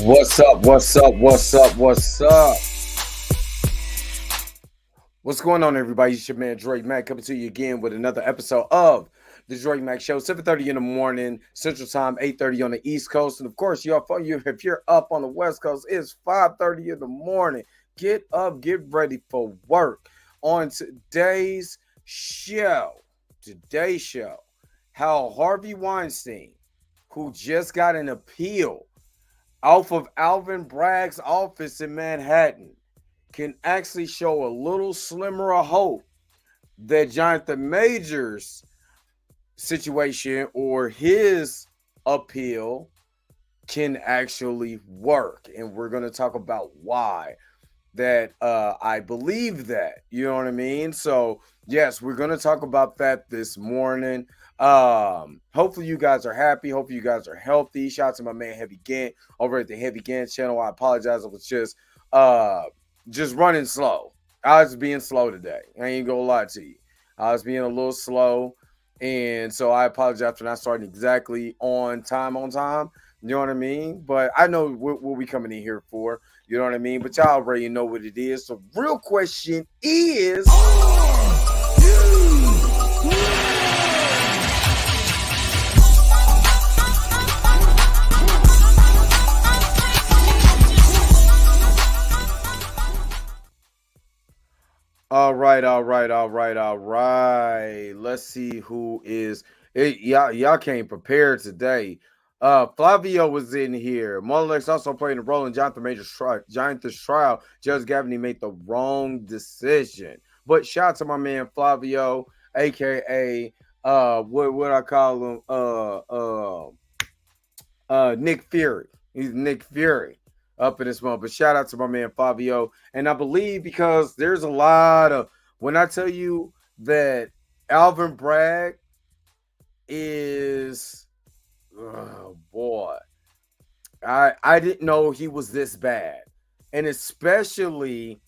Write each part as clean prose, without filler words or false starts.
What's up? What's up? What's up? What's up? What's going on, everybody? It's your man Drake Mack coming to you again with another episode of the Drake Mack Show. 7:30 in the morning, Central Time, 8:30 on the East Coast, and of course, if you're up on the West Coast, it's 5:30 in the morning. Get up, get ready for work. On today's show, how Harvey Weinstein, who just got an appeal off of Alvin Bragg's office in Manhattan, can actually show a little slimmer of hope that Jonathan Major's situation or his appeal can actually work. And we're going to talk about why that I believe that. You know what I mean? So, yes, we're going to talk about that this morning. Hopefully you guys are happy. Hopefully you guys are healthy. Shout out to my man Heavy Gant over at the Heavy Gant channel. I apologize. I was just running slow. I was being slow today. I ain't gonna lie to you. I was being a little slow. And so I apologize for not starting exactly on time. You know what I mean? But I know what we coming in here for. You know what I mean? But y'all already know what it is. So real question is, all right. Let's see who is it. Y'all came prepared today. Flavio was in here. Molex also playing a role in Jonathan Major's trial. Judge Gavney made the wrong decision. But shout out to my man Flavio, aka what I call him, Nick Fury. He's Nick Fury up in this moment. But shout out to my man Fabio. And I believe because there's a lot of, when I tell you that Alvin Bragg is, oh boy, I didn't know he was this bad. And especially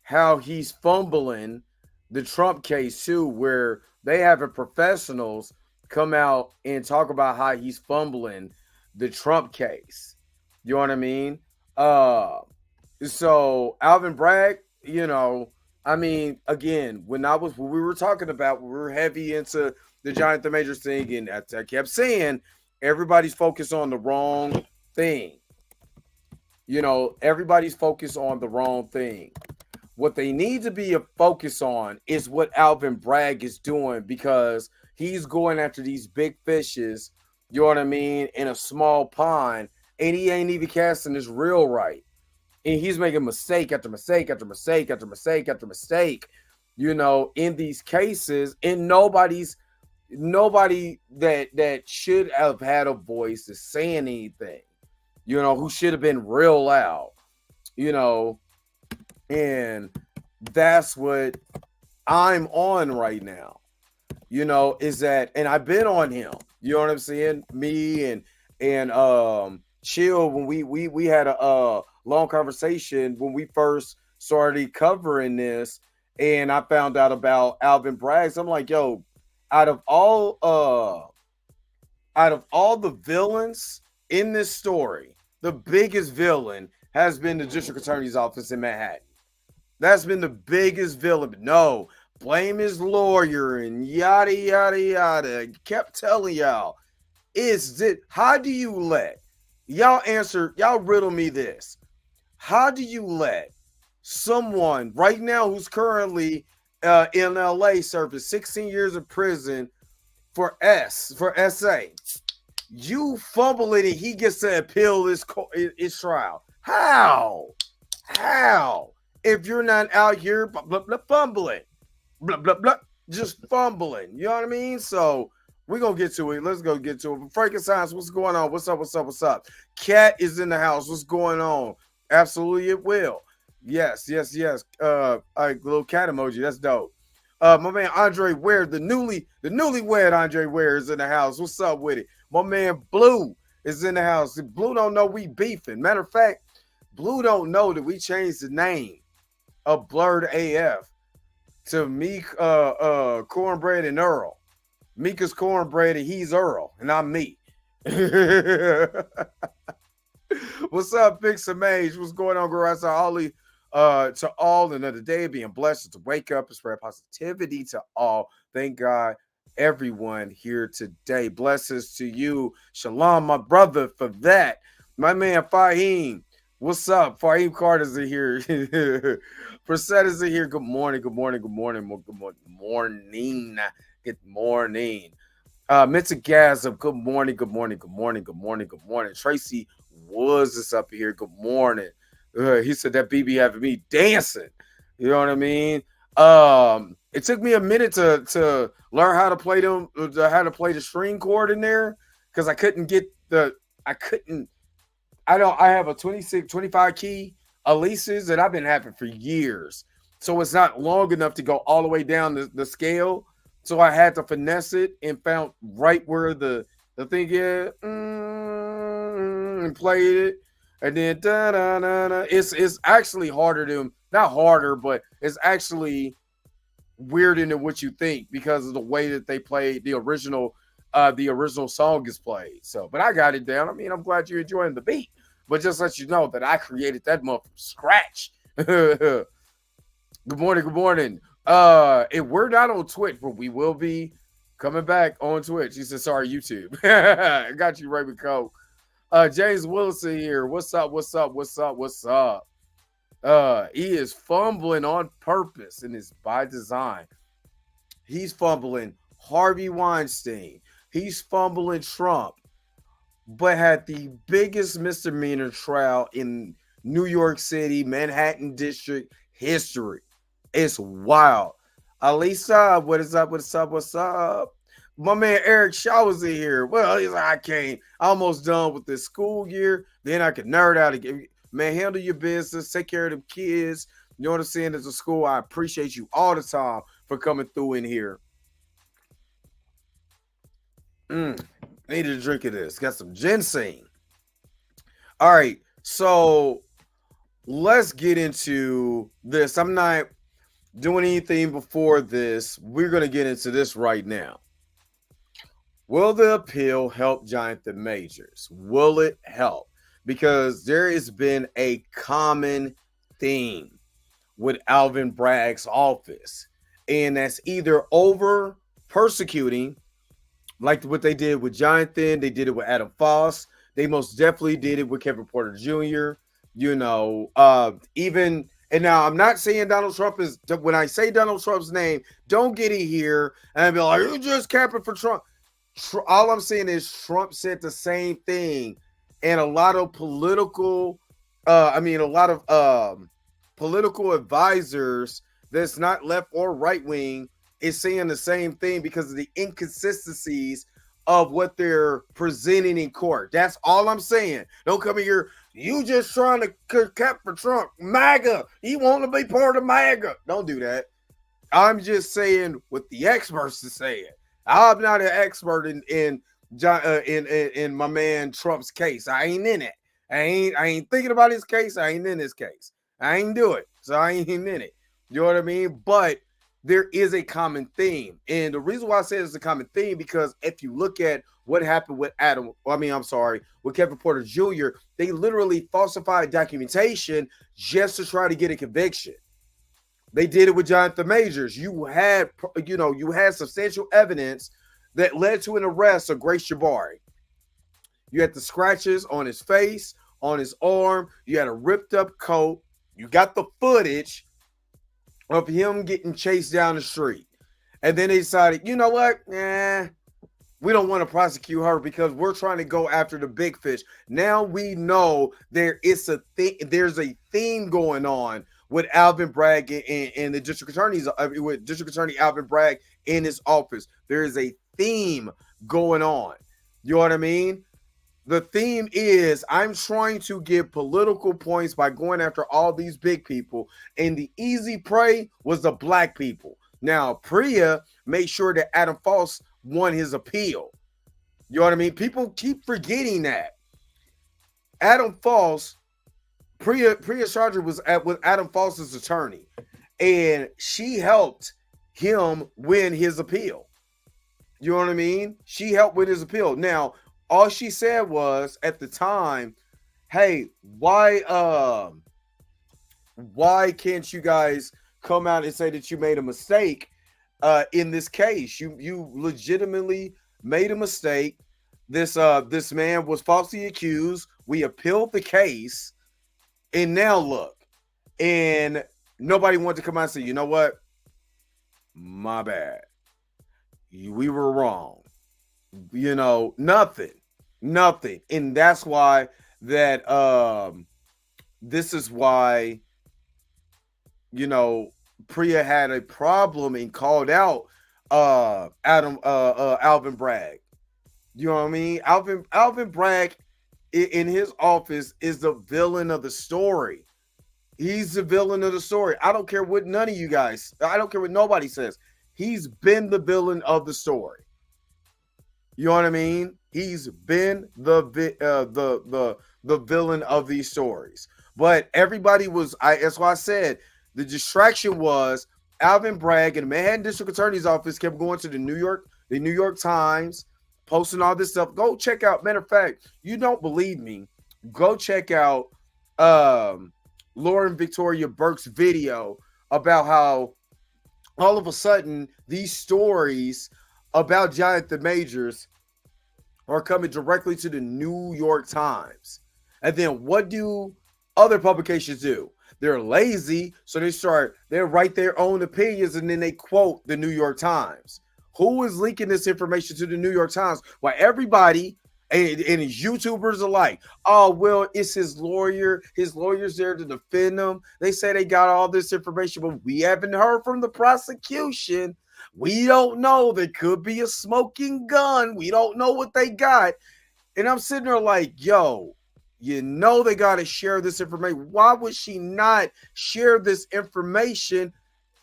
how he's fumbling the Trump case too, where they have professionals come out and talk about how he's fumbling the Trump case. You know what I mean? So Alvin Bragg, again, when we were talking about, we were heavy into the Jonathan Majors thing, and I kept saying everybody's focused on the wrong thing. Everybody's focused on the wrong thing. What they need to be a focus on is what Alvin Bragg is doing, because he's going after these big fishes, you know what I mean, in a small pond, and he ain't even casting his reel right. And he's making mistake after mistake after mistake after mistake after mistake, in these cases. And nobody that should have had a voice is saying anything, who should have been real loud, and that's what I'm on right now, is that, and I've been on him, you know what I'm saying? Me and Chill, when we had a long conversation when we first started covering this, and I found out about Alvin Bragg. I'm like, yo, out of all the villains in this story, the biggest villain has been the district attorney's office in Manhattan. That's been the biggest villain. But no, blame his lawyer and yada yada yada. Kept telling y'all, how do you let y'all riddle me this? How do you let someone right now who's currently in LA serving 16 years of prison for SA, you fumble it and he gets to appeal his trial? How? If you're not out here fumbling, just fumbling, you know what I mean? So we're going to get to it. Let's go get to it. Frankenstein, what's going on? What's up? Cat is in the house. What's going on? Absolutely, it will. Yes. All right, little cat emoji. That's dope. My man Andre Ware, the newlywed Andre Ware is in the house. What's up with it? My man Blue is in the house. Blue don't know we beefing. Matter of fact, Blue don't know that we changed the name of Blurred AF to Meek, Cornbread and Earl. Meek is Cornbread and he's Earl, and I'm me. What's up, Big Samage? What's going on, girl? To all another day, being blessed to wake up and spread positivity to all. Thank God, everyone here today. Blessings to you. Shalom, my brother, for that. My man, Fahim. What's up? Fahim Carter's in here. Presetta's in here. Good morning, good morning, good morning, good morning. Good morning. Mr. good morning, good morning, good morning, good morning, good morning. Tracy Woods is up here. Good morning. He said that BB having me dancing. You know what I mean? It took me a minute to learn how to play the string chord in there because I have a 26, 25 key Elises that I've been having for years. So it's not long enough to go all the way down the scale. So I had to finesse it and found right where the thing is and played it. And then it's actually harder to not harder, but it's actually weirder than what you think because of the way that they played the original song is played. So, but I got it down. I mean, I'm glad you're enjoying the beat. But just let you know that I created that month from scratch. Good morning, good morning. If we're not on Twitch, but we will be coming back on Twitch. He said, sorry, YouTube. I got you, Raymond Cole. James Wilson here. What's up? What's up? What's up? What's up? He is fumbling on purpose and it's by design. He's fumbling Harvey Weinstein. He's fumbling Trump, but had the biggest misdemeanor trial in New York City, Manhattan District history. It's wild. Alisa, what is up? What's up? What's up? My man Eric Shaw was in here. Well, he's like, I'm almost done with this school year. Then I can nerd out again. Man, handle your business. Take care of them kids. You know what I'm saying? As a school, I appreciate you all the time for coming through in here. I need a drink of this. Got some ginseng. All right. So let's get into this. I'm not doing anything before this. We're going to get into this right now. Will the appeal help Jonathan Majors? Will it help? Because there has been a common theme with Alvin Bragg's office, and that's either over persecuting, like what they did with Jonathan, they did it with Adam Foss, they most definitely did it with Kevin Porter Jr., and now I'm not saying Donald Trump is, when I say Donald Trump's name, don't get it here and be like, you just capping for Trump. All I'm saying is Trump said the same thing, and a lot of political advisors that's not left or right wing is saying the same thing because of the inconsistencies of what they're presenting in court. That's all I'm saying. Don't come in here, you just trying to cap for Trump. MAGA, he want to be part of MAGA. Don't do that. I'm just saying what the experts are saying. I'm not an expert in my man Trump's case. I ain't in it. I ain't thinking about his case. I ain't in his case. I ain't do it. So I ain't in it. You know what I mean? But there is a common theme. And the reason why I say it's a common theme, because if you look at what happened with with Kevin Porter Jr., they literally falsified documentation just to try to get a conviction. They did it with Jonathan Majors. You had substantial evidence that led to an arrest of Grace Jabari. You had the scratches on his face, on his arm. You had a ripped up coat. You got the footage of him getting chased down the street. And then they decided, you know what? We don't want to prosecute her because we're trying to go after the big fish. Now we know there's a theme going on with Alvin Bragg and the district attorneys, with District Attorney Alvin Bragg in his office. There is a theme going on. You know what I mean? The theme is I'm trying to get political points by going after all these big people, and the easy prey was the black people. Now, Priya made sure that Adam Foss won his appeal. You know what I mean? People keep forgetting that. Adam Foss, Priya Sharger was with Adam Foss's attorney, and she helped him win his appeal. You know what I mean? She helped with his appeal. Now, all she said was, at the time, hey, why can't you guys come out and say that you made a mistake in this case? You legitimately made a mistake. This man was falsely accused. We appealed the case, and now look, and nobody wanted to come out and say, you know what, my bad, we were wrong. You know, nothing, and that's why that this is why, you know, Priya had a problem and called out Alvin Bragg. You know what I mean? Alvin Bragg in his office is the villain of the story. He's the villain of the story. I don't care what none of you guys, I don't care what nobody says. He's been the villain of the story. You know what I mean? He's been the villain of these stories. But everybody was, that's why I said the distraction was Alvin Bragg and the Manhattan District Attorney's Office kept going to the New York Times, posting all this stuff. Go check out. Matter of fact, you don't believe me? Go check out Lauren Victoria Burke's video about how all of a sudden these stories about Jonathan Majors are coming directly to the New York Times. And then what do other publications do? They're lazy, so they write their own opinions and then they quote the New York Times. Who is leaking this information to the New York Times? Why everybody and YouTubers alike, oh, well, it's his lawyer. His lawyer's there to defend him. They say they got all this information, but we haven't heard from the prosecution. We don't know. There could be a smoking gun. We don't know what they got. And I'm sitting there like, yo, you know they got to share this information. Why would she not share this information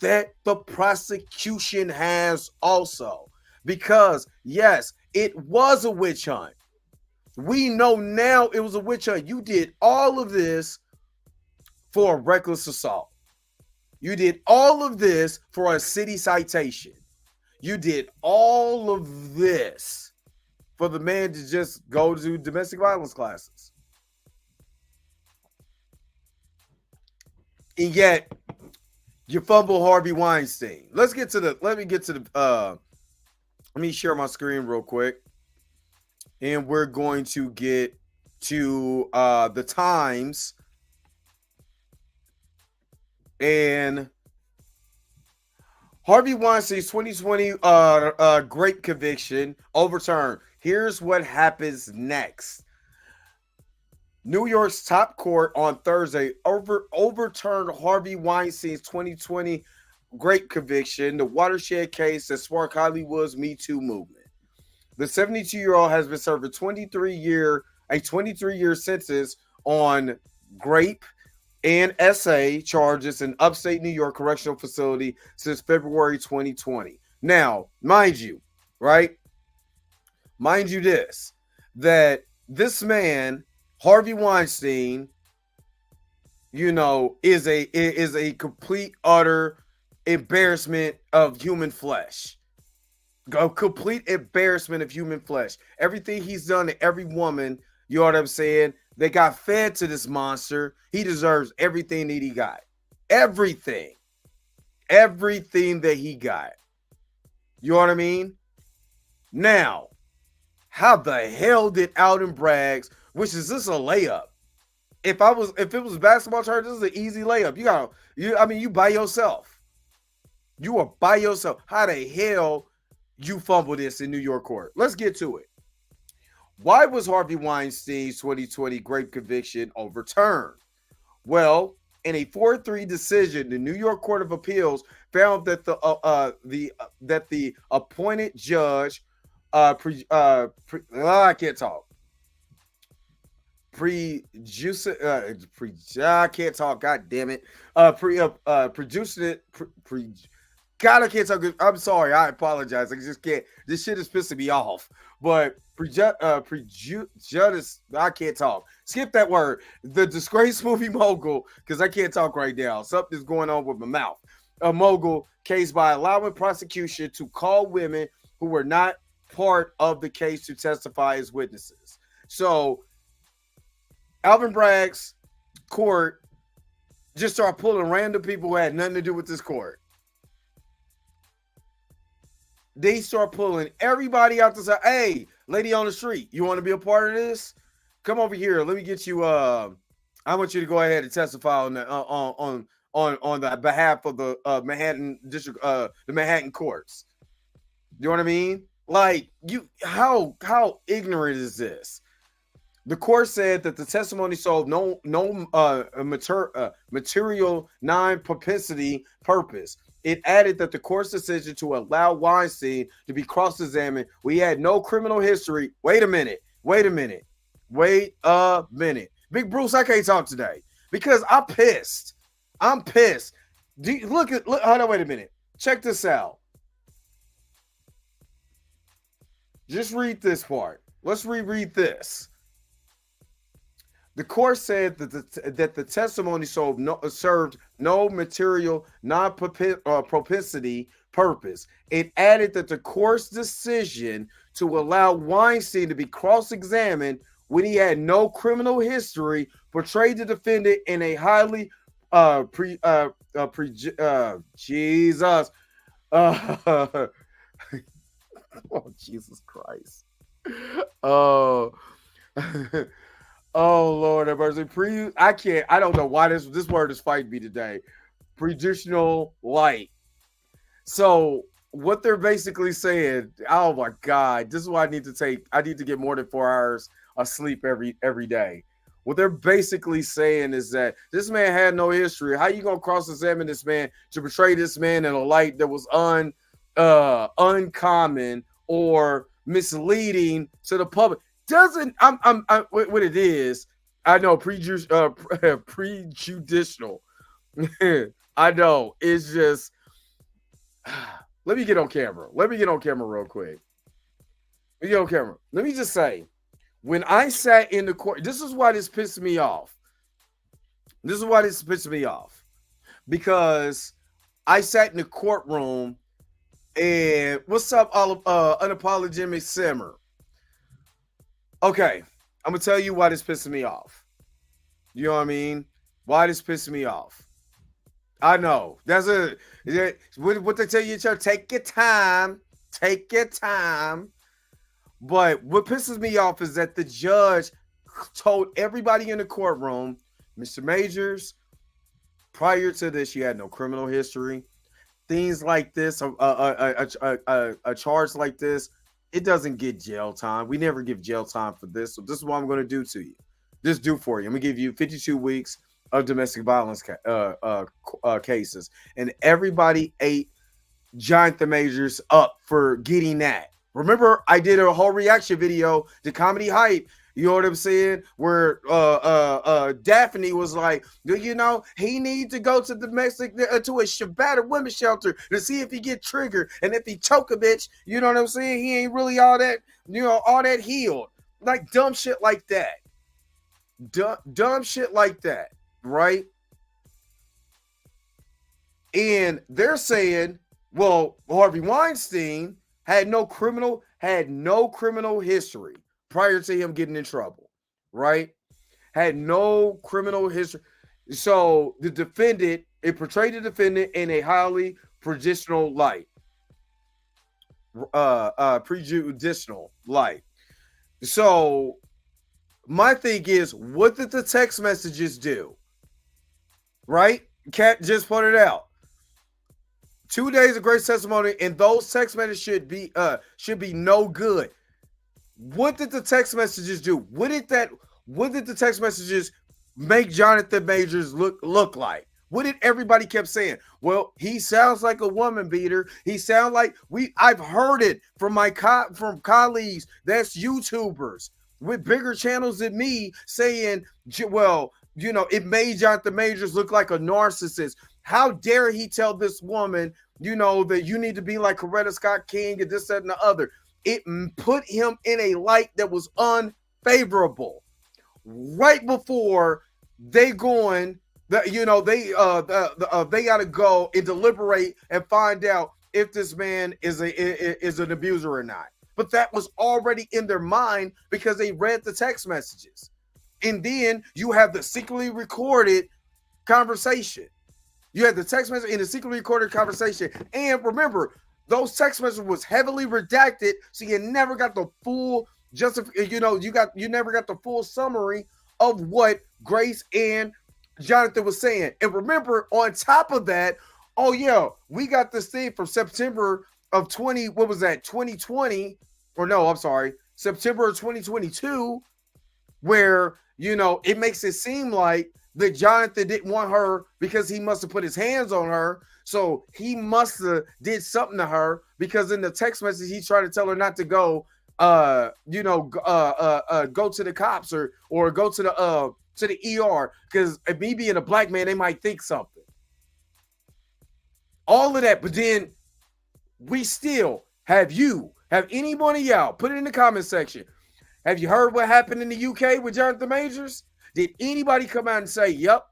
that the prosecution has also? Because, yes, it was a witch hunt. We know now it was a witch hunt. You did all of this for a reckless assault. You did all of this for a city citation. You did all of this for the man to just go to domestic violence classes. And yet, you fumble Harvey Weinstein. Let me share my screen real quick. And we're going to get to the Times and Harvey Weinstein's 2020 great conviction overturned. Here's what happens next. New York's top court on Thursday overturned Harvey Weinstein's 2020 great conviction, the watershed case that sparked Hollywood's Me Too movement. The 72-year-old has been served a 23-year sentence on rape and SA charges in upstate New York correctional facility since February 2020. Now, mind you this, that this man, Harvey Weinstein, you know, is a complete, utter embarrassment of human flesh. A complete embarrassment of human flesh. Everything he's done to every woman, you know what I'm saying? They got fed to this monster. He deserves everything that he got. Everything. Everything that he got. You know what I mean? Now, how the hell did Alvin Bragg, which is this a layup? If it was basketball charge, this is an easy layup. You by yourself. You are by yourself. How the hell you fumble this in New York court? Let's get to it. Why was Harvey Weinstein's 2020 great conviction overturned? Well, in a 4-3 decision, the New York Court of Appeals found that the appointed judge, I can't talk. I can't talk. God damn it. Producing it. God, I can't talk. I'm sorry. I apologize. I just can't. This shit is pissing me off. But I can't talk. Skip that word. The disgraced movie mogul, because I can't talk right now. Something's going on with my mouth. A mogul case by allowing prosecution to call women who were not part of the case to testify as witnesses. So Alvin Bragg's court just started pulling random people who had nothing to do with this court. They start pulling everybody out to say, hey, lady on the street, you want to be a part of this? Come over here. Let me get you. I want you to go ahead and testify on the behalf of the Manhattan district, the Manhattan courts. You know what I mean? Like, how ignorant is this? The court said that the testimony solved no material non-propensity purpose. It added that the court's decision to allow Weinstein to be cross-examined, we had no criminal history. Wait a minute. Big Bruce, I can't talk today because I'm pissed. Look, hold on, wait a minute. Check this out. Just read this part. Let's reread this. The court said that the testimony served no material non-propensity purpose. It added that the court's decision to allow Weinstein to be cross-examined when he had no criminal history portrayed the defendant in a highly Jesus. Oh, Jesus Christ. Oh. Oh, Lord have mercy. I don't know why this word is fighting me today. Prejudicial light. So what they're basically saying, oh my God, this is why I need to get more than 4 hours of sleep every day. What they're basically saying is that this man had no history. How you gonna cross-examine this man to portray this man in a light that was uncommon or misleading to the public? What it is, I know prejudicial. I know it's just. Let me get on camera real quick. Let me just say, when I sat in the court, this is why this pissed me off. Because I sat in the courtroom and what's up, unapologetic simmer. Okay, I'm gonna tell you why this pisses me off. You know what I mean? Why this pisses me off? I know what they tell you, take your time. But what pisses me off is that the judge told everybody in the courtroom, Mr. Majors, prior to this, you had no criminal history. Things like this, a charge like this, it doesn't get jail time. We never give jail time for this. So this is what I'm going to do to you. Just do for you. I'm going to give you 52 weeks of domestic violence cases. And everybody ate Jonathan Majors up for getting that. Remember, I did a whole reaction video to Comedy Hype. You know what I'm saying? Where Daphne was like, you know, he needs to go to to a battered women's shelter to see if he get triggered. And if he choke a bitch, you know what I'm saying? He ain't really all that, all that healed. Like dumb shit like that. Dumb shit like that, right? And they're saying, well, Harvey Weinstein had no criminal history prior to him getting in trouble, right? Had no criminal history. So the defendant, it portrayed the defendant in a highly prejudicial light. So my thing is, what did the text messages do? Right? Cat just put it out. 2 days of great testimony, and those text messages should be no good. What did the text messages do? What did the text messages make Jonathan Majors look like? What did everybody kept saying? Well, he sounds like a woman beater. He sounds like I've heard it from from colleagues that's YouTubers with bigger channels than me saying, well, it made Jonathan Majors look like a narcissist. How dare he tell this woman, that you need to be like Coretta Scott King and this, that, and the other. It put him in a light that was unfavorable. Right before they going, they got to go and deliberate and find out if this man is an abuser or not. But that was already in their mind because they read the text messages. And then you have the secretly recorded conversation. You had the text message in the secretly recorded conversation. And remember, those text messages was heavily redacted, so you never got the full you never got the full summary of what Grace and Jonathan was saying. And remember, on top of that, oh yeah, we got this thing from September of 2020, or no, I'm sorry, September of 2022, where it makes it seem like that Jonathan didn't want her because he must have put his hands on her. So he must have did something to her, because in the text message he's trying to tell her not to go go to the cops or go to the ER, because me being a black man, they might think something. All of that, but then we still have any one of y'all put it in the comment section. Have you heard what happened in the UK with Jonathan Majors? Did anybody come out and say, yep,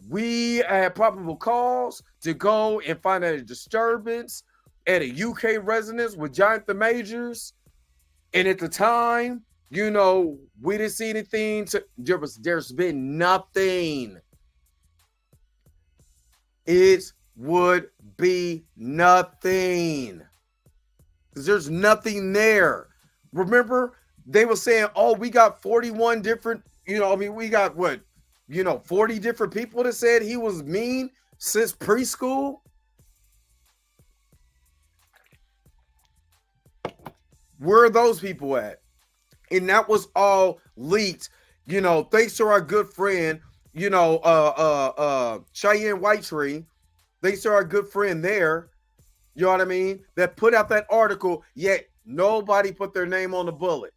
we had probable cause to go and find a disturbance at a UK residence with Jonathan Majors? And at the time, we didn't see anything. There's been nothing. It would be nothing. Because there's nothing there. Remember, they were saying, oh, we got 41 different, we got 40 different people that said he was mean since preschool. Where are those people at? And that was all leaked, thanks to our good friend, Cheyenne Whitetree. Thanks to our good friend there, you know what I mean, that put out that article, yet nobody put their name on the bullet.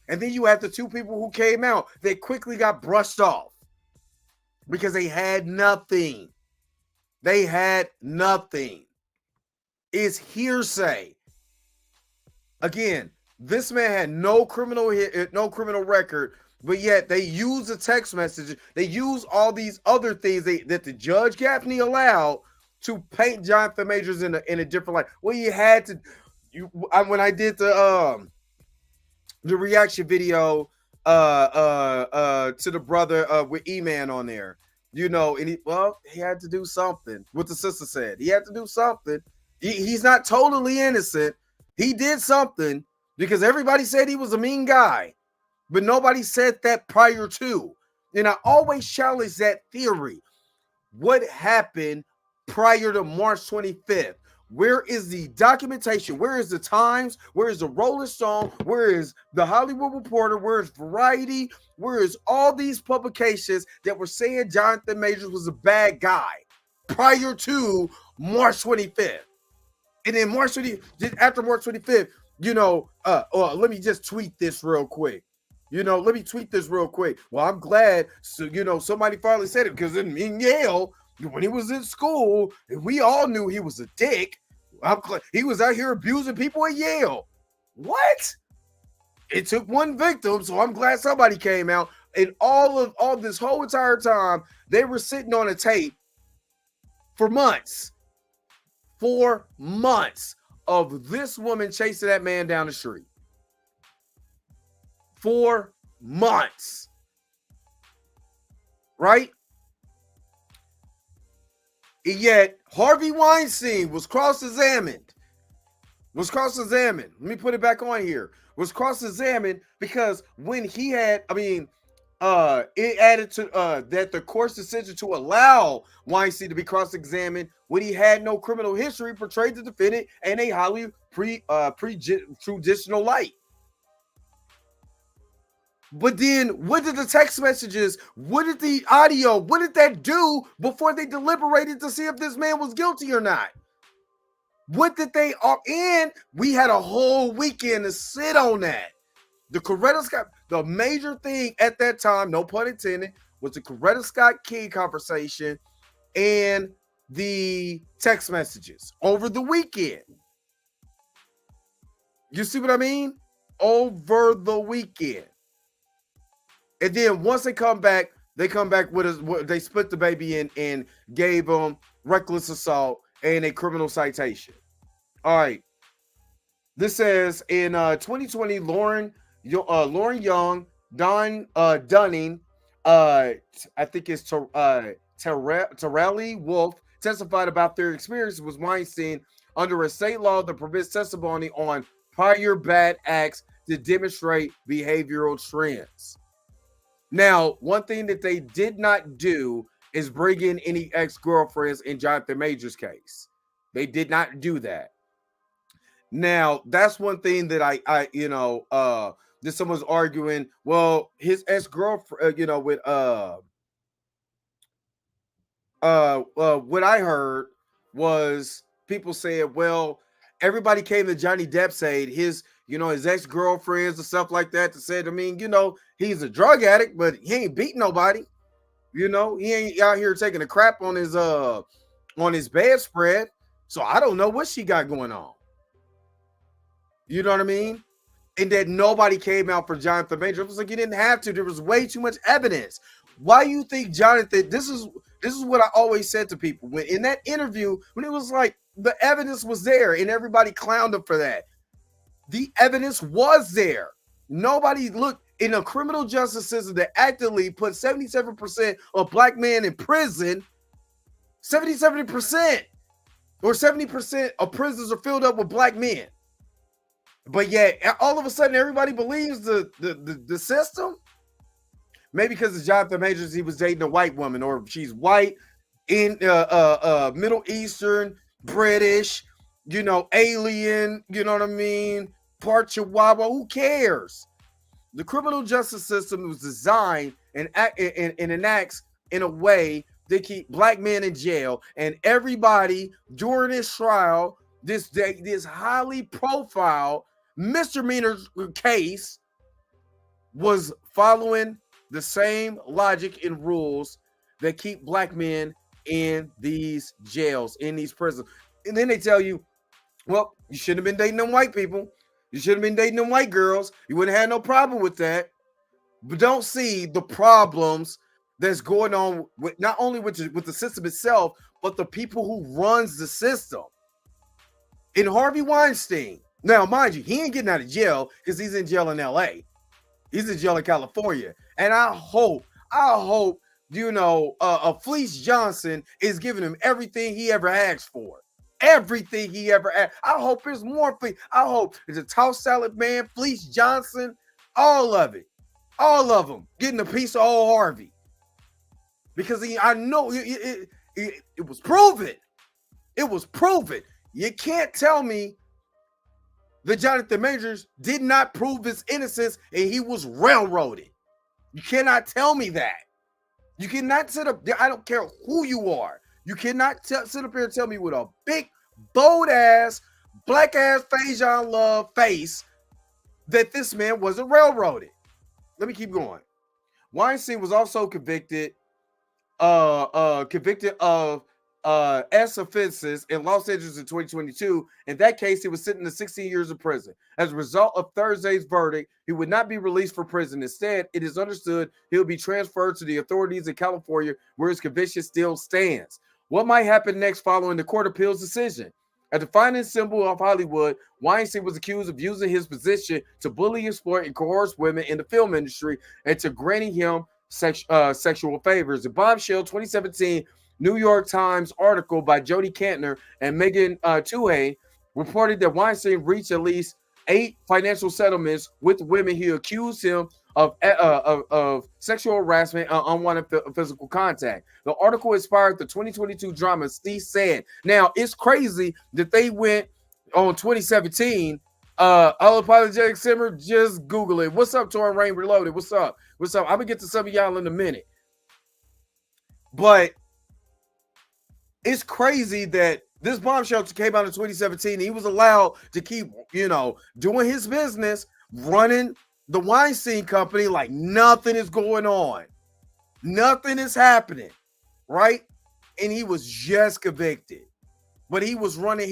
And then you have the two people who came out that quickly got brushed off because they had nothing. They had nothing. It's hearsay. Again, this man had no criminal record, but yet they use the text message. They use all these other things that the Judge Gaffney allowed to paint Jonathan Majors in a different light. Well, you had to. When I did the reaction video to the brother with E-Man on there, and he had to do something. What the sister said, he had to do something. He's not totally innocent. He did something, because everybody said he was a mean guy, but nobody said that prior to. And I always challenge that theory. What happened prior to March 25th? Where is the documentation? Where is the Times? Where is the Rolling Stone? Where is the Hollywood Reporter? Where is Variety? Where is all these publications that were saying Jonathan Majors was a bad guy prior to March 25th? And then after March 25th, let me just tweet this real quick. Let me tweet this real quick. Well, I'm glad, somebody finally said it, because in Yale, when he was in school, we all knew he was a dick. I'm glad he was out here abusing people at Yale. What? It took one victim, so I'm glad somebody came out. And all this whole entire time, they were sitting on a tape for months. 4 months of this woman chasing that man down the street. 4 months. Right? And yet, Harvey Weinstein was cross-examined. Let me put it back on here. Was cross-examined because when he had, it added to that the court's decision to allow Weinstein to be cross-examined when he had no criminal history portrayed the defendant in a highly traditional light. But then, what did the text messages, what did the audio, what did that do before they deliberated to see if this man was guilty or not? What did they, and we had a whole weekend to sit on that. The Coretta Scott, the major thing at that time, no pun intended, was the Coretta Scott King conversation and the text messages over the weekend. You see what I mean? Over the weekend. And then once they come back with they split the baby and gave him reckless assault and a criminal citation. All right. This says in 2020, Lauren Young Don Dunning, I think it's Terrelli Wolf, testified about their experience with Weinstein under a state law that permits testimony on prior bad acts to demonstrate behavioral trends. Now, one thing that they did not do is bring in any ex-girlfriends in Jonathan Major's case. They did not do that. Now, that's one thing that I that someone's arguing. Well, his ex-girlfriend, with what I heard was people saying, well, everybody came to Johnny Depp's aid, his ex-girlfriends and stuff like that, to say, I mean, he's a drug addict, but he ain't beating nobody. He ain't out here taking a crap on his bedspread. So I don't know what she got going on. You know what I mean? And that nobody came out for Jonathan Major. It was like you didn't have to. There was way too much evidence. Why you think Jonathan? This is what I always said to people when in that interview, when it was like the evidence was there and everybody clowned him for that. The evidence was there. Nobody looked in a criminal justice system that actively put 77% of black men in prison. 70% or 70% of prisons are filled up with black men. But yet, all of a sudden, everybody believes the system. Maybe because it's Jonathan Majors, he was dating a white woman, or she's white, in Middle Eastern, British, alien. You know what I mean? Part Chihuahua. Who cares? The criminal justice system was designed and enacts in a way to keep black men in jail, and everybody during this trial, this highly profile misdemeanor case, was following the same logic and rules that keep black men in these jails, in these prisons. And then they tell you, well, you shouldn't have been dating them white people. You shouldn't have been dating them white girls. You wouldn't have had no problem with that. But don't see the problems that's going on with not only with the system itself, but the people who runs the system. In Harvey Weinstein, now mind you, he ain't getting out of jail because he's in jail in LA. He's in jail in California. And I hope, Fleece Johnson is giving him everything he ever asked for. Everything he ever asked. I hope there's more. I hope it's a tossed salad man, Fleece Johnson, all of it. All of them getting a piece of old Harvey. Because I know it was proven. It was proven. You can't tell me that Jonathan Majors did not prove his innocence and he was railroaded. You cannot tell me that. You cannot sit up there. I don't care who you are. You cannot sit up here and tell me with a big, bold ass, black ass Fajon Love face that this man wasn't railroaded. Let me keep going. Weinstein was also convicted of S offenses in Los Angeles in 2022. In that case, he was sentenced to 16 years in prison. As a result of Thursday's verdict, he would not be released from prison. Instead, it is understood he'll be transferred to the authorities in California, where his conviction still stands. What might happen next following the court appeals decision? A defining symbol of Hollywood, Weinstein was accused of using his position to bully, exploit, and coerce women in the film industry and to granting him sexual favors. The bombshell 2017 New York Times article by Jody Kantner and Megan Tuhey reported that Weinstein reached at least 8 financial settlements with women he accused him of sexual harassment and unwanted physical contact. The article inspired the 2022 drama Steve Said. Now, it's crazy that they went on 2017. Unapologetic Simmer, just Google it. What's up, Torn Rain Reloaded? What's up? What's up? I'm going to get to some of y'all in a minute. But it's crazy that this bombshell came out in 2017. He was allowed to keep, doing his business, running the Weinstein company like nothing is going on. Nothing is happening, right? And he was just convicted. But he was running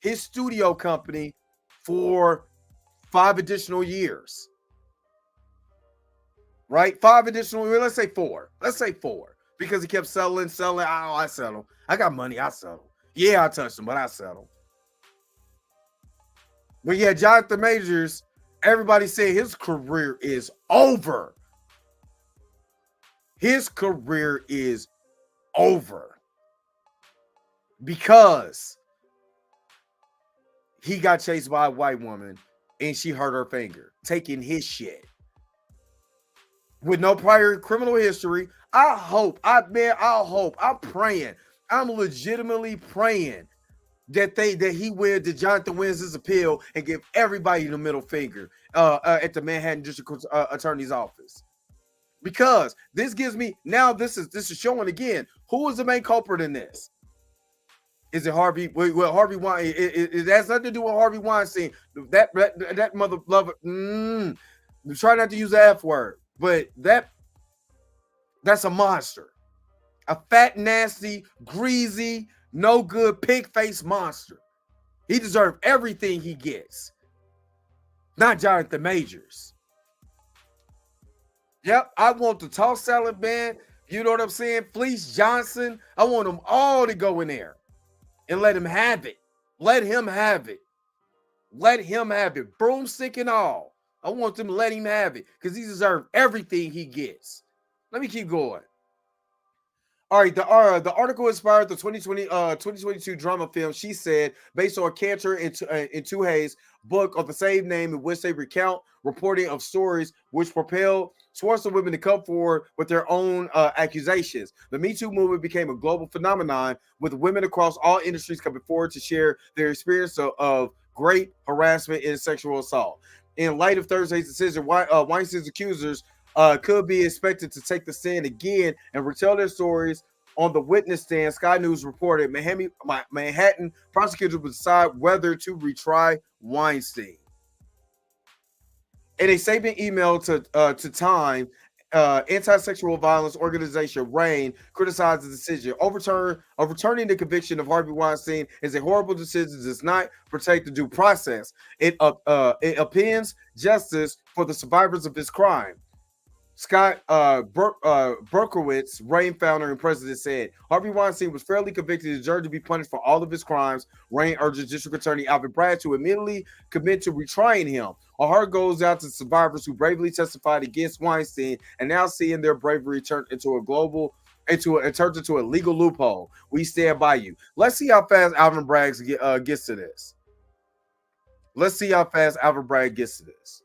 his studio company for 5 additional years. Right? 5 additional, let's say 4. Let's say 4. Because he kept selling. Oh, I settle. I got money, I settle. Yeah, I touched him, but I settle. But yeah, Jonathan Majors, Everybody said his career is over. His career is over because he got chased by a white woman and she hurt her finger, taking his shit with no prior criminal history. I'm praying. I'm legitimately praying that he Jonathan wins his appeal and give everybody the middle finger at the Manhattan District Attorney's Office. Because this gives me now this is showing again who is the main culprit in this. Is it Harvey? Well, Harvey Weinstein. It has nothing to do with Harvey Weinstein. That mother lover. Try not to use the F word, but that's a monster, a fat, nasty, greasy, no good, pig-faced monster. He deserves everything he gets. Not Jonathan Majors. Yep, I want the toss salad man. You know what I'm saying? Fleece Johnson. I want them all to go in there and let him have it. Let him have it. Let him have it. Broomstick and all. I want them to let him have it because he deserves everything he gets. Let me keep going. All right, the article inspired the 2022 drama film She Said, based on Cantor and Tuhay's book of the same name, in which they recount reporting of stories which propelled swarms of women to come forward with their own accusations. The Me Too movement became a global phenomenon, with women across all industries coming forward to share their experience of rape, harassment, and sexual assault. In light of Thursday's decision, Weinstein's accusers could be expected to take the stand again and retell their stories on the witness stand. Sky News reported Manhattan prosecutors would decide whether to retry Weinstein. In a statement email to Time, anti-sexual violence organization RAIN criticized the decision. Overturning the conviction of Harvey Weinstein is a horrible decision that does not protect the due process. It upends justice for the survivors of this crime. Scott Berkowitz, RAIN founder and president, said Harvey Weinstein was fairly convicted and deserved to be punished for all of his crimes. RAIN urges District Attorney Alvin Bragg to immediately commit to retrying him. Our heart goes out to survivors who bravely testified against Weinstein and now seeing their bravery turned into a legal loophole. We stand by you. Let's see how fast Alvin Bragg gets to this. Let's see how fast Alvin Bragg gets to this.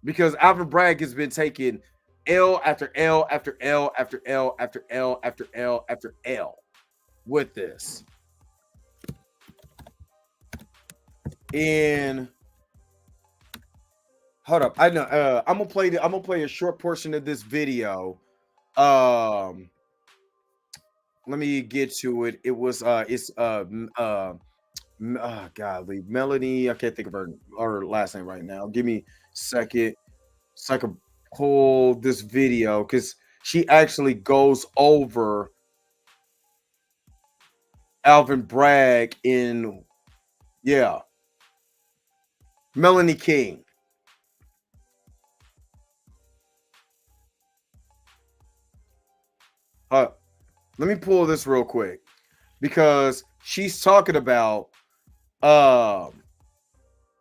Because Alvin Bragg has been taking L after L after L after L after L after L after L with this. And hold up, I know I'm gonna play a short portion of this video. Let me get to it. It was golly, Melanie. I can't think of her last name right now. Give me second so I can pull this video because she actually goes over Alvin Bragg in Melanie King. Let me pull this real quick because she's talking about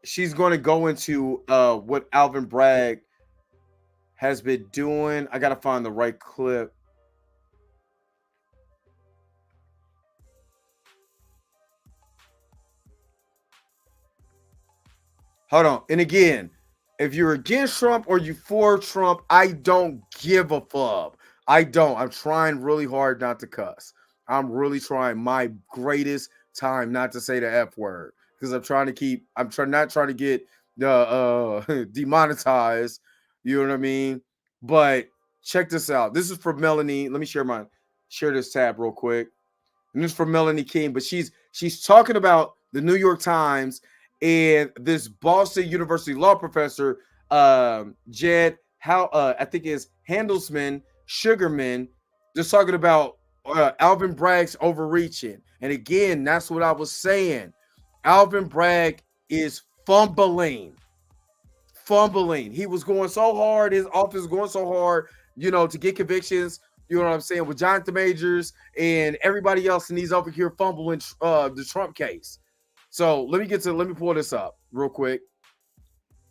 she's going to go into what Alvin Bragg has been doing. I got to find the right clip. Hold on. And again, if you're against Trump or you for Trump, I don't give a fuck. I don't. I'm trying really hard not to cuss. I'm really trying my greatest time not to say the F word. Because not trying to get demonetized, you know what I mean? But check this out. This is from Melanie. Let me share this tab real quick. And this is from Melanie King, but she's talking about the New York Times and this Boston University law professor, Jed, I think is Handelsman Sugarman, just talking about Alvin Bragg's overreaching. And again, that's what I was saying. Alvin Bragg is fumbling. He was going so hard. His office was going so hard, to get convictions, you know what I'm saying, with Jonathan Majors and everybody else. And he's over here fumbling the Trump case. So let me pull this up real quick.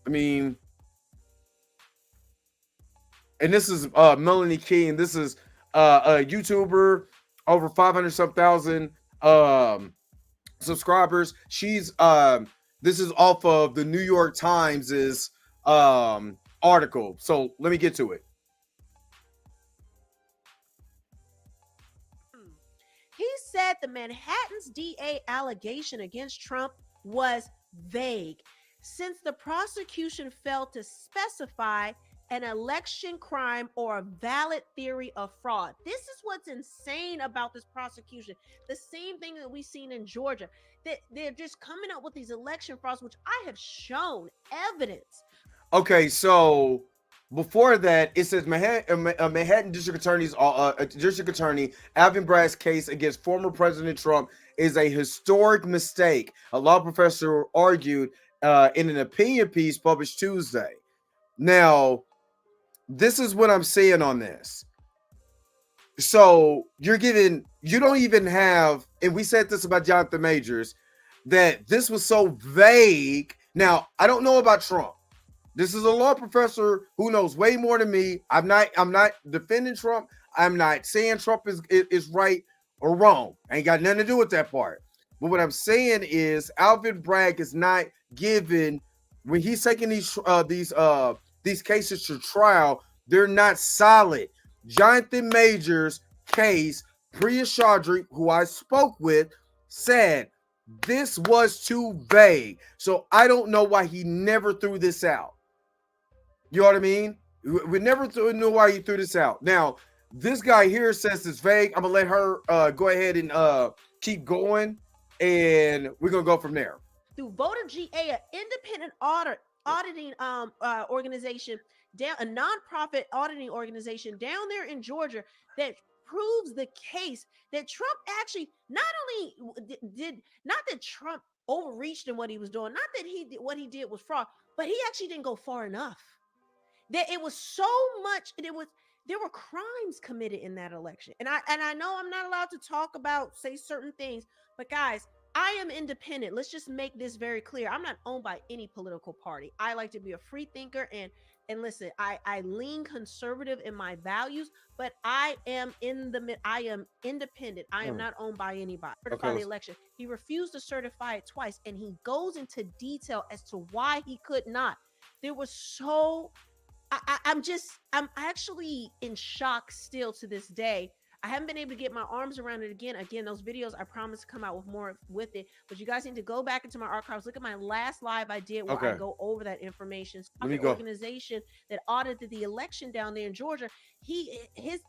I mean, and this is Melanie King. This is a YouTuber, over 500 some thousand subscribers. She's this is off of the New York Times's article. So let me get to it. He said the Manhattan's DA allegation against Trump was vague, since the prosecution failed to specify an election crime or a valid theory of fraud. This is what's insane about this prosecution. The same thing that we've seen in Georgia, that they're just coming up with these election frauds, which I have shown evidence. Okay, so before that, it says Manhattan District Attorney Alvin Bragg's case against former President Trump is a historic mistake, a law professor argued in an opinion piece published Tuesday. Now, this is what I'm saying on this. So you don't even have, and we said this about Jonathan Majors, that this was so vague. Now, I don't know about Trump. This is a law professor who knows way more than me. I'm not defending Trump. I'm not saying Trump is right or wrong. I ain't got nothing to do with that part. But what I'm saying is Alvin Bragg is not given, when he's taking these cases to trial, they're not solid. Jonathan Majors' case, Priya Chaudhry, who I spoke with, said this was too vague. So I don't know why he never threw this out. You know what I mean? We never knew why he threw this out. Now, this guy here says it's vague. I'm going to let her go ahead and keep going, and we're going to go from there. Through Voter GA, an independent auditing organization, a nonprofit auditing organization down there in Georgia, that proves the case that Trump actually not that Trump overreached in what he was doing, not that what he did was fraud, but he actually didn't go far enough. That it was so much, there were crimes committed in that election. And I know I'm not allowed to say certain things, but guys, I am independent. Let's just make this very clear. I'm not owned by any political party. I like to be a free thinker, and listen, I lean conservative in my values, but I am independent. I am not owned by anybody. Certify the election. He refused to certify it twice, and he goes into detail as to why he could not. There was so I'm actually in shock still to this day. I haven't been able to get my arms around it again. Again, those videos, I promise to come out with more with it. But you guys need to go back into my archives. Look at my last live I did where I go over that information. The organization that audited the election down there in Georgia, his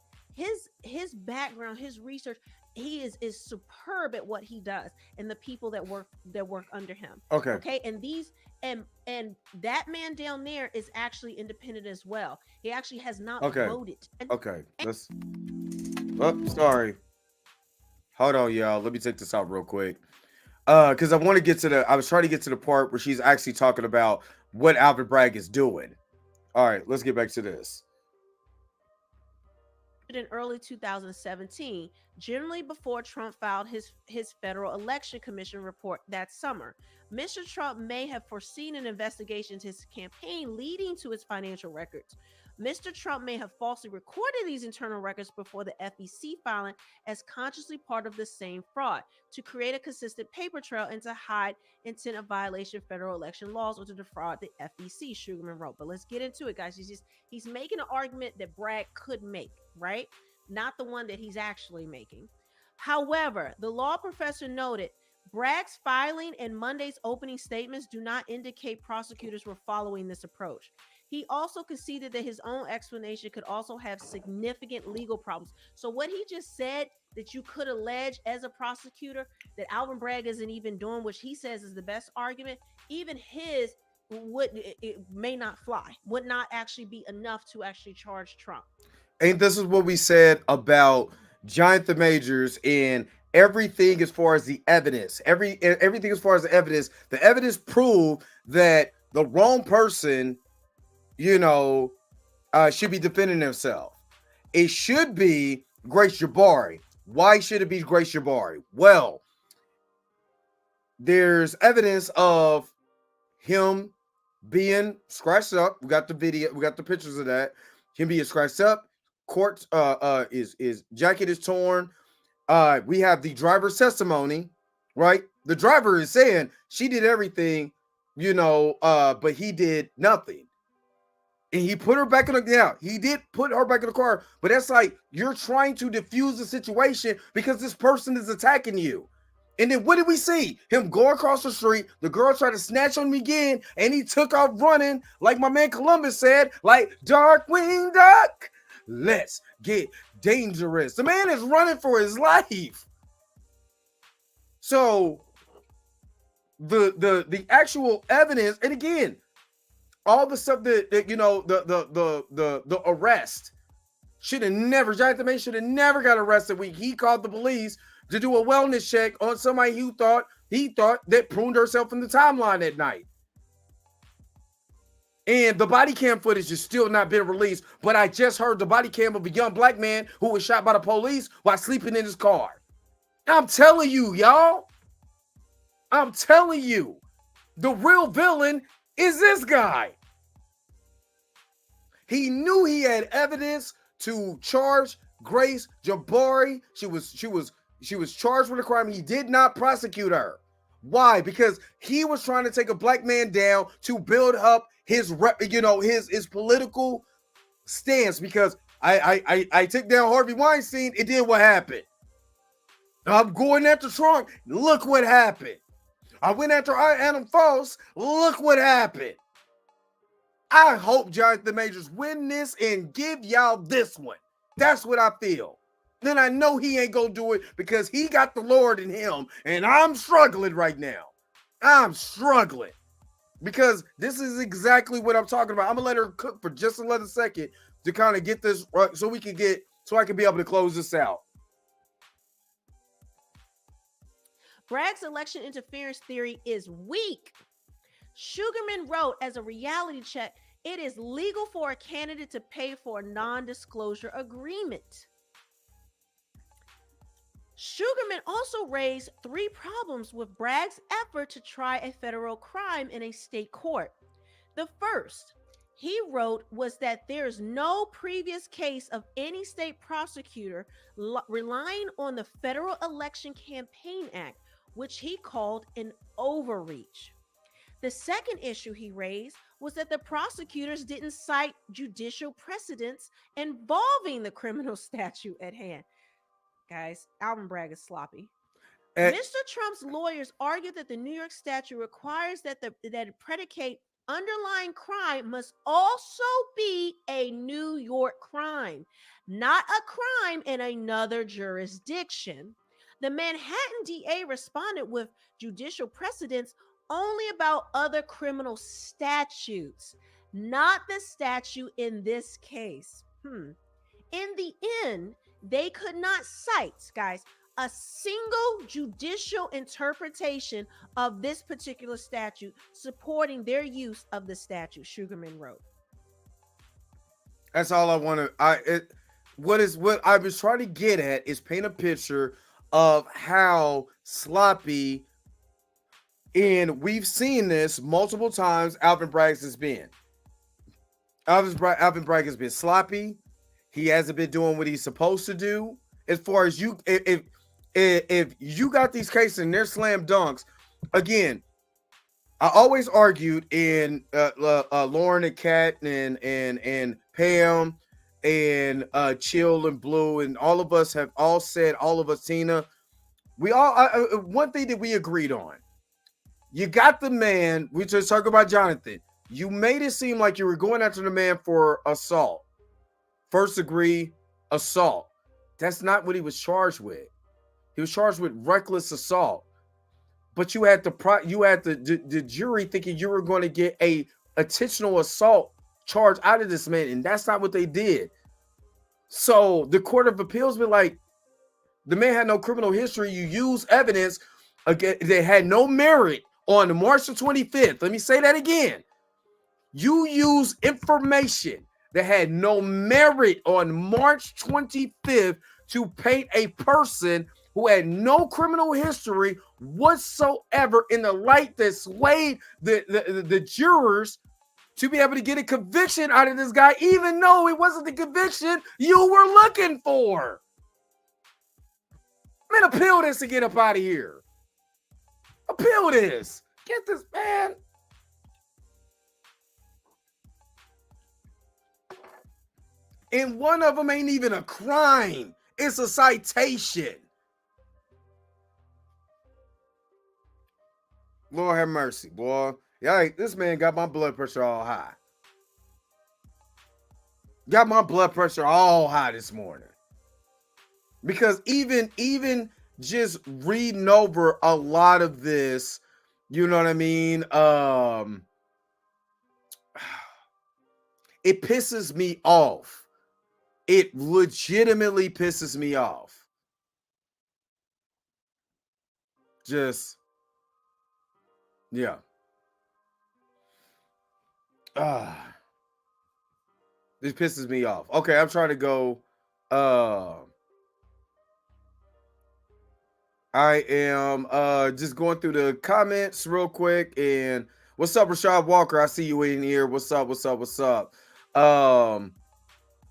background, his research, he is superb at what he does, and the people that work under him. Okay. And that man down there is actually independent as well. He actually has not voted. Sorry. Hold on, y'all. Let me take this out real quick. Because I want to get to I was trying to get to the part where she's actually talking about what Alvin Bragg is doing. All right, let's get back to this. In early 2017, generally before Trump filed his Federal Election Commission report that summer. Mr. Trump may have foreseen an investigation into his campaign leading to his financial records. Mr. Trump may have falsely recorded these internal records before the FEC filing as consciously part of the same fraud to create a consistent paper trail and to hide intent of violation of federal election laws or to defraud the FEC, Sugarman wrote. But let's get into it, guys. He's making an argument that Bragg could make, right? Not the one that he's actually making. However, the law professor noted Bragg's filing and Monday's opening statements do not indicate prosecutors were following this approach. He also conceded that his own explanation could also have significant legal problems. So what he just said that you could allege as a prosecutor that Alvin Bragg isn't even doing, which he says is the best argument, even his it may not fly, would not actually be enough to actually charge Trump. And this is what we said about Jonathan Majors and everything as far as the evidence. Everything as far as the evidence proved that the wrong person, should be defending himself. It should be Grace Jabari. Why should it be Grace Jabari? Well, there's evidence of him being scratched up. We got the video, we got the pictures of that. Him being scratched up. Court is jacket is torn. We have the driver's testimony, right? The driver is saying she did everything, but he did nothing. And he put her back in the he did put her back in the car, but that's like you're trying to diffuse the situation because this person is attacking you. And then what did we see? Him go across the street, the girl tried to snatch on him again, and he took off running, like my man Columbus said, like Darkwing Duck. Let's get dangerous. The man is running for his life. So the actual evidence, and again, all the stuff that the arrest should have never, Jonathan May should have never got arrested when he called the police to do a wellness check on somebody he thought that pruned herself in the timeline that night. And the body cam footage has still not been released, but I just heard the body cam of a young black man who was shot by the police while sleeping in his car. I'm telling you, y'all. I'm telling you, the real villain is this guy. He knew he had evidence to charge Grace Jabari. She was charged with a crime. He did not prosecute her. Why? Because he was trying to take a black man down to build up his political stance. Because I took down Harvey Weinstein. It did what happened. I'm going after Trump. Look what happened. I went after Adam Foss. Look what happened. I hope Jonathan Majors win this and give y'all this one. That's what I feel. Then I know he ain't gonna do it because he got the Lord in him, and I'm struggling right now. I'm struggling because this is exactly what I'm talking about. I'm gonna let her cook for just another second to kind of get this right, so I can be able to close this out. Bragg's election interference theory is weak. Sugarman wrote, as a reality check, it is legal for a candidate to pay for a non-disclosure agreement. Sugarman also raised 3 problems with Bragg's effort to try a federal crime in a state court. The first, he wrote, was that there is no previous case of any state prosecutor relying on the Federal Election Campaign Act, which he called an overreach. The second issue he raised was that the prosecutors didn't cite judicial precedents involving the criminal statute at hand. Guys, Alvin Bragg is sloppy. Mr. Trump's lawyers argued that the New York statute requires that that predicate underlying crime must also be a New York crime, not a crime in another jurisdiction. The Manhattan DA responded with judicial precedents only about other criminal statutes, not the statute in this case. In the end, they could not cite, guys, a single judicial interpretation of this particular statute supporting their use of the statute, Sugarman wrote. That's all I want to. What I was trying to get at is paint a picture of how sloppy, and we've seen this multiple times, Alvin Bragg has been. Alvin Bragg has been sloppy. He hasn't been doing what he's supposed to do. As far as you, if you got these cases and they're slam dunks, again, I always argued in Lauren and Kat and Pam and Chill and Blue, and all of us have all said, all of us, Tina, we all one thing that we agreed on. You got the man. We just talk about Jonathan. You made it seem like you were going after the man for assault, first degree assault. That's not what he was charged with. He was charged with reckless assault. But you had the jury thinking you were going to get a intentional assault charge out of this man, and that's not what they did. So the Court of Appeals been like, the man had no criminal history. You use evidence again that had no merit on March the 25th. Let me say that again. You use information that had no merit on March 25th to paint a person who had no criminal history whatsoever in the light that swayed the jurors to be able to get a conviction out of this guy, even though it wasn't the conviction you were looking for. Man, appeal this and get up out of here. Appeal this. Get this, man. And one of them ain't even a crime. It's a citation. Lord have mercy, boy. Yeah, this man got my blood pressure all high. Got my blood pressure all high this morning. Because even just reading over a lot of this, you know what I mean? It pisses me off. It legitimately pisses me off. Just, yeah. This pisses me off. Okay, I'm trying to go. I am just going through the comments real quick. And what's up, Rashad Walker? I see you in here. What's up? What's up? What's up?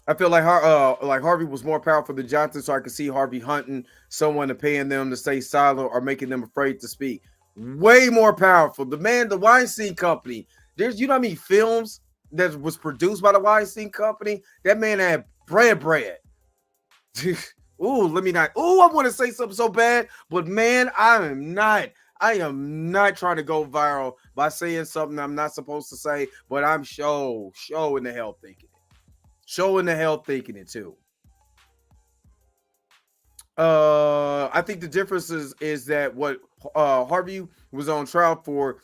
I feel like Harvey was more powerful than Johnson, so I could see Harvey hunting someone and paying them to stay silent or making them afraid to speak. Way more powerful. The Weinstein Company. There's, you know how many films that was produced by the Weinstein Company? That man had bread. Ooh, let me not. Ooh, I want to say something so bad, but man, I am not trying to go viral by saying something I'm not supposed to say, but I'm showing the hell thinking it. Showing the hell thinking it too. I think the difference is that what Harvey was on trial for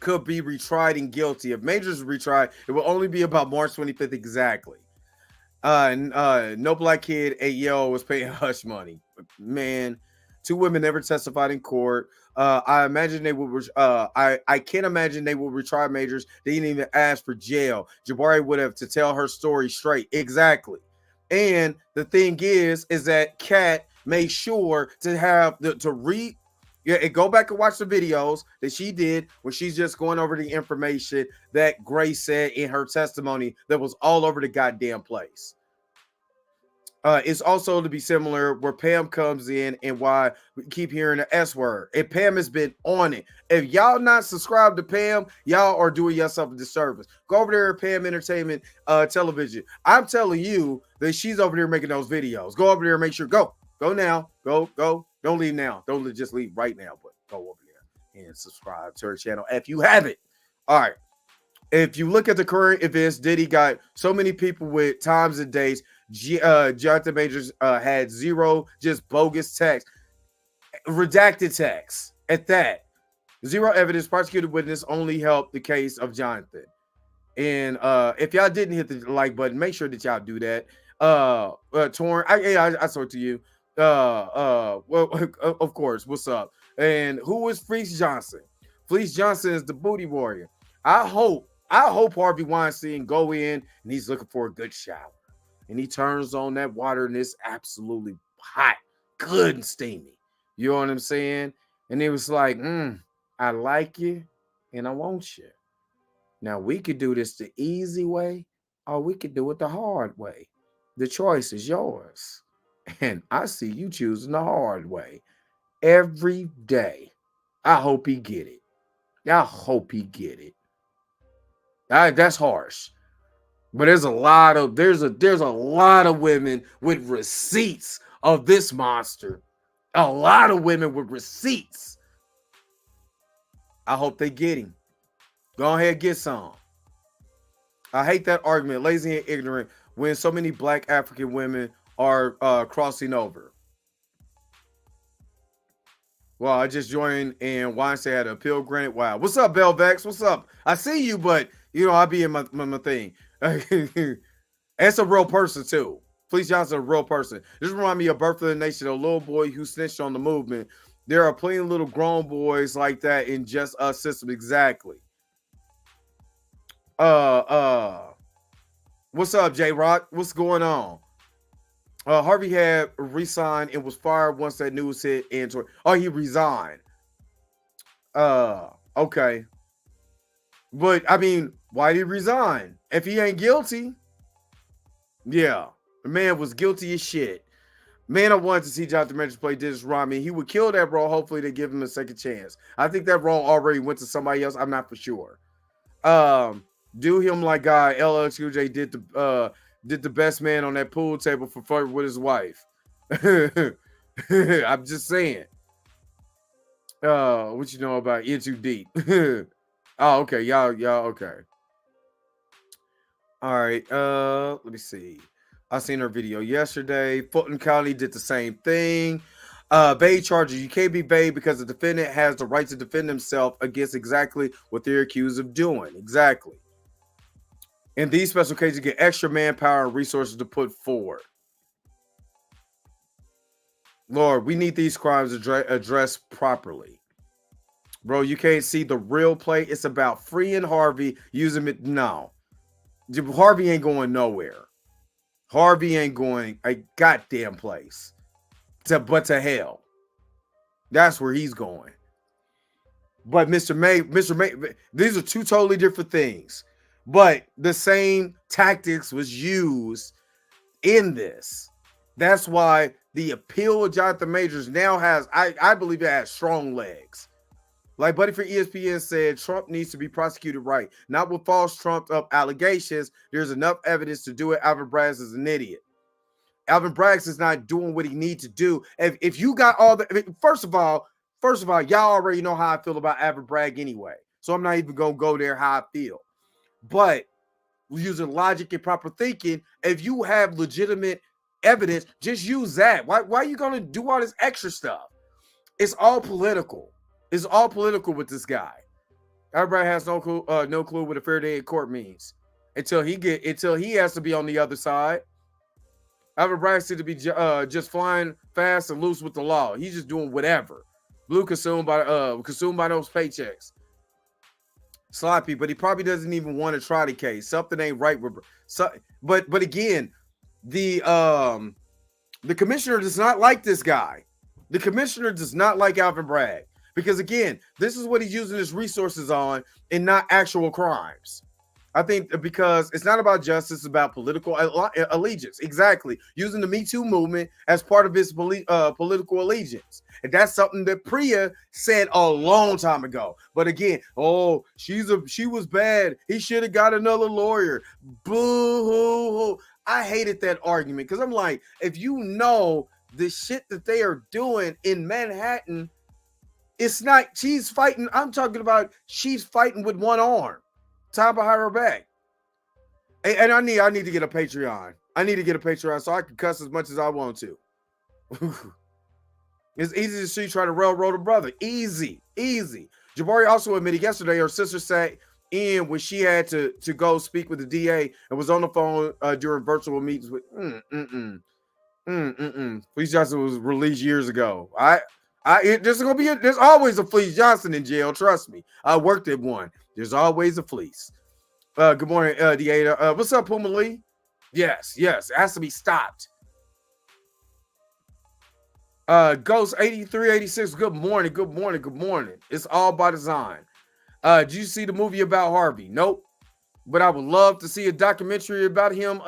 could be retried and guilty. If Majors is retried, it will only be about March 25th exactly. No black kid at Yale was paying hush money. Man, 2 women never testified in court. I imagine they will. I can't imagine they will retry Majors. They didn't even ask for jail. Jabari would have to tell her story straight. Exactly. And the thing is that Kat made sure to have to read. Yeah, and go back and watch the videos that she did when she's just going over the information that Grace said in her testimony that was all over the goddamn place. It's also to be similar where Pam comes in and why we keep hearing the S word. And Pam has been on it. If y'all not subscribed to Pam, y'all are doing yourself a disservice. Go over there, Pam Entertainment Television. I'm telling you that she's over there making those videos. Go over there and make sure. Go now. Go. Don't leave now. Don't just leave right now, but go over there and subscribe to her channel if you haven't. All right. If you look at the current events, Diddy got so many people with times and dates. Jonathan Majors had 0 just bogus text, redacted text at that. 0 evidence. Prosecuted witness only helped the case of Jonathan. And if y'all didn't hit the like button, make sure that y'all do that. Torn, I saw it to you. Well, of course. What's up? And who is Fleece Johnson? Fleece Johnson is the booty warrior. I hope Harvey Weinstein go in and he's looking for a good shower. And he turns on that water and it's absolutely hot, good and steamy. You know what I'm saying? And it was like, I like you and I want you. Now we could do this the easy way or we could do it the hard way. The choice is yours. And I see you choosing the hard way every day. I hope he get it. I hope he get it. That's harsh. But there's a lot of women with receipts of this monster. A lot of women with receipts. I hope they get him. Go ahead, get some. I hate that argument, lazy and ignorant, when so many black African women are crossing over. Well, I just joined and Weinstein had an appeal granted. Wow. What's up, Belvex? What's up? I see you, but I'll be in my thing. It's a real person too. Fleece Johnson, a real person. This reminds me of Birth of the Nation, a little boy who snitched on the movement. There are plenty of little grown boys like that in just a system. Exactly. What's up, J-Rock? What's going on? Harvey had resigned and was fired once that news hit. He resigned. Okay. But I mean, Why did he resign? If he ain't guilty, yeah, the man was guilty as shit. Man, I wanted to see Jonathan Majors play Dennis Rodman. He would kill that role. Hopefully, they give him a second chance. I think that role already went to somebody else. I'm not for sure. Do him like LL Cool J did the best man on that pool table for fun with his wife. I'm just saying. What you know about In Too Deep? Oh, okay, y'all, okay. All right. Let me see. I seen her video yesterday. Fulton County did the same thing. Bay charges. You can't be Bay because the defendant has the right to defend himself against exactly what they're accused of doing. Exactly. In these special cases, you get extra manpower and resources to put forward. Lord, we need these crimes addressed properly. Bro, you can't see the real play. It's about freeing Harvey, using it. No. Harvey ain't going nowhere. Harvey ain't going a goddamn place. But to hell. That's where he's going. But Mr. May, these are two totally different things. But the same tactics was used in this. That's why the appeal of Jonathan Majors now has, I believe it has strong legs. Like Buddy for ESPN said, Trump needs to be prosecuted right. Not with false trumped up allegations. There's enough evidence to do it. Alvin Bragg is an idiot. Alvin Bragg is not doing what he needs to do. If you got all the, first of all, y'all already know how I feel about Alvin Bragg anyway. So I'm not even going to go there how I feel. But using logic and proper thinking, if you have legitimate evidence, just use that. Why are you going to do all this extra stuff? It's all political. It's all political with this guy. Everybody has no clue what a fair day in court means until he has to be on the other side. Alvin Bragg seems to be just flying fast and loose with the law. He's just doing whatever. Blue consumed by those paychecks. Sloppy, but he probably doesn't even want to try the case. Something ain't right with. But again, the commissioner does not like this guy. The commissioner does not like Alvin Bragg. Because again, this is what he's using his resources on and not actual crimes. I think because it's not about justice, it's about political allegiance. Exactly. Using the Me Too movement as part of his political allegiance. And that's something that Priya said a long time ago. But again, she was bad. He should have got another lawyer. Boo-hoo-hoo. I hated that argument because I'm like, if you know the shit that they are doing in Manhattan, it's not, she's fighting. I'm talking about she's fighting with one arm. Time behind her back. And I need to get a Patreon. I need to get a Patreon so I can cuss as much as I want to. It's easy to see try to railroad a brother. Easy. Jabari also admitted yesterday her sister sat in when she had to go speak with the DA and was on the phone during virtual meetings with Fleece Johnson was released years ago. There's always a Fleece Johnson in jail. Trust me. I worked at one. There's always a Fleece. Good morning, Deata. What's up, Puma Lee? Yes. It has to be stopped. Ghost 8386. Good morning. It's all by design. Did you see the movie about Harvey? Nope. But I would love to see a documentary about him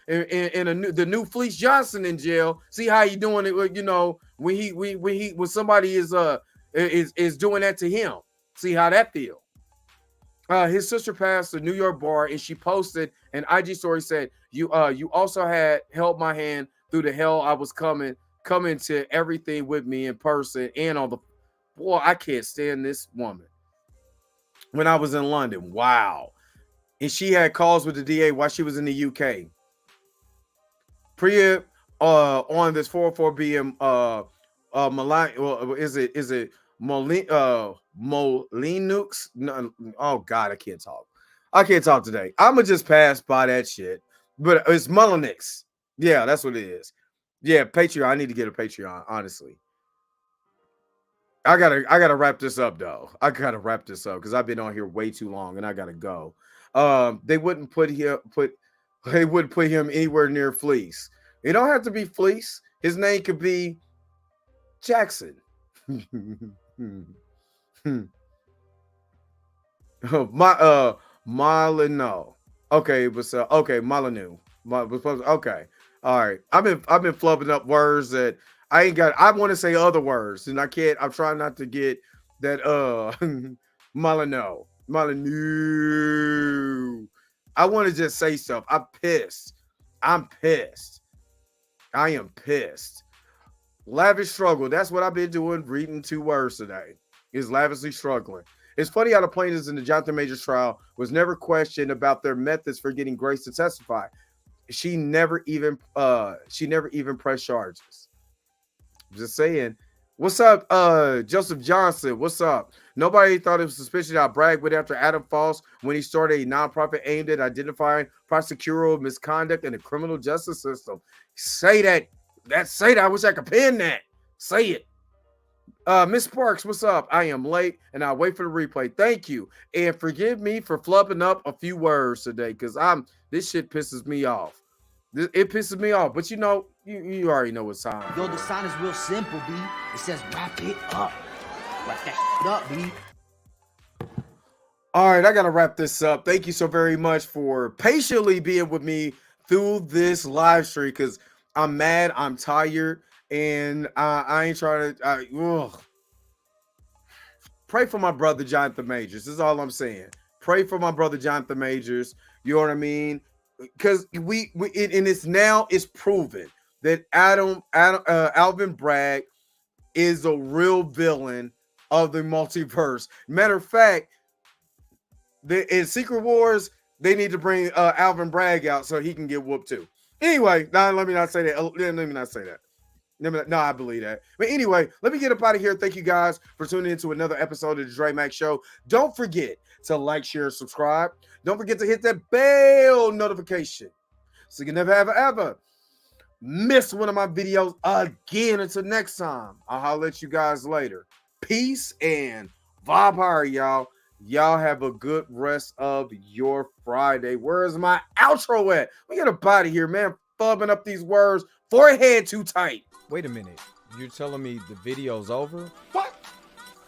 in the new Fleece Johnson in jail. See how he doing it, you know, when somebody is doing that to him. See how that feel. His sister passed a New York bar and she posted an IG story said, you also had held my hand through the hell I was coming to everything with me in person and on the boy. I can't stand this woman. When I was in London, wow. And she had calls with the DA while she was in the UK. Priya on this 404 is it Molinux? No, oh God, I can't talk today. I'ma just pass by that shit. But it's Molinix. Yeah, that's what it is. Yeah, Patreon. I need to get a Patreon, honestly. I gotta wrap this up though. I gotta wrap this up because I've been on here way too long and I gotta go. They wouldn't put him anywhere near Fleece. It don't have to be Fleece. His name could be Jackson. My Molyneux. Okay, but okay, Molyneux. Okay. All right. I've been flubbing up words that I ain't got. I want to say other words, and I can't. I'm trying not to get that Molyneux. Molyneux. I want to just say stuff. I'm pissed. I'm pissed. I am pissed. Lavish struggle. That's what I've been doing, reading 2 words today. Is lavishly struggling. It's funny how the plaintiffs in the Jonathan Majors trial was never questioned about their methods for getting Grace to testify. She never even pressed charges. Just saying. What's up, Joseph Johnson? What's up? Nobody thought it was suspicious how Bragg went after Adam Foss when he started a nonprofit aimed at identifying prosecutorial misconduct in the criminal justice system. Say that. Say that. I wish I could pin that. Say it. Miss Sparks, what's up? I am late and I'll wait for the replay. Thank you. And forgive me for flubbing up a few words today because this shit pisses me off. It pisses me off, but you know, you already know what's time. Yo, the sign is real simple, B. It says wrap it up. Wrap that shit up, B. All right, I gotta wrap this up. Thank you so very much for patiently being with me through this live stream because I'm mad, I'm tired, and I ain't trying to. Pray for my brother Jonathan Majors. This is all I'm saying. Pray for my brother Jonathan Majors. You know what I mean? Because it's proven that Alvin Bragg is a real villain of the multiverse. Matter of fact, in Secret Wars, they need to bring Alvin Bragg out so he can get whooped too. Anyway, let me not say that. Let me not say that. No, I believe that. But anyway, let me get up out of here. Thank you guys for tuning into another episode of the Dre Max Show. Don't forget to like, share, subscribe. Don't forget to hit that bell notification so you can never, ever miss one of my videos again. Until next time, I'll holler at you guys later. Peace and vibe higher, y'all. Y'all have a good rest of your Friday. Where's my outro at? We get up out of here, man. Fubbing up these words. Forehead too tight. Wait a minute. You're telling me the video's over? What?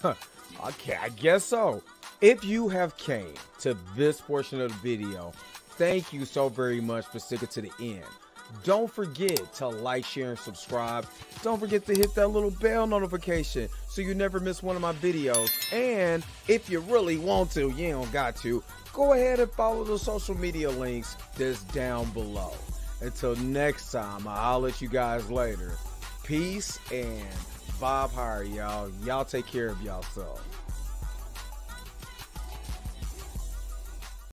Okay, I guess so. If you have came to this portion of the video, thank you so very much for sticking to the end. Don't forget to like, share, and subscribe. Don't forget to hit that little bell notification so you never miss one of my videos. And if you really want to, you don't got to, go ahead and follow the social media links that's down below. Until next time, I'll let you guys later. Peace and vibe higher, y'all. Y'all take care of yourself.